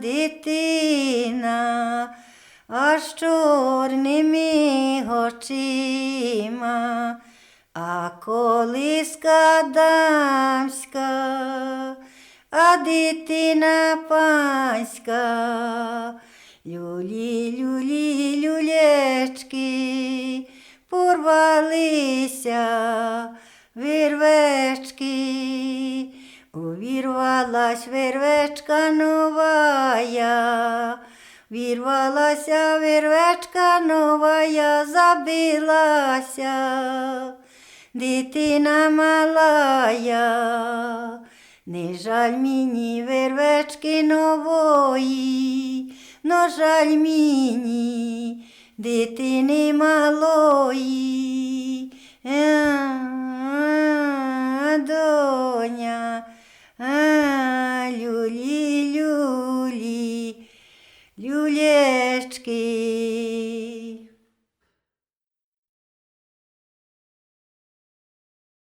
дитина, аж чорними очима, а колиска дамська, а дитина панська. Люлі, люлі, люлечки, порвалися вірвечки. Увірвалась вірвечка новая, вірвалася вірвечка новая, забилася дитина малая. Не жаль мені вірвечки нової, но жаль мені дитини малої. Доня, люлі, люлі, люлечки.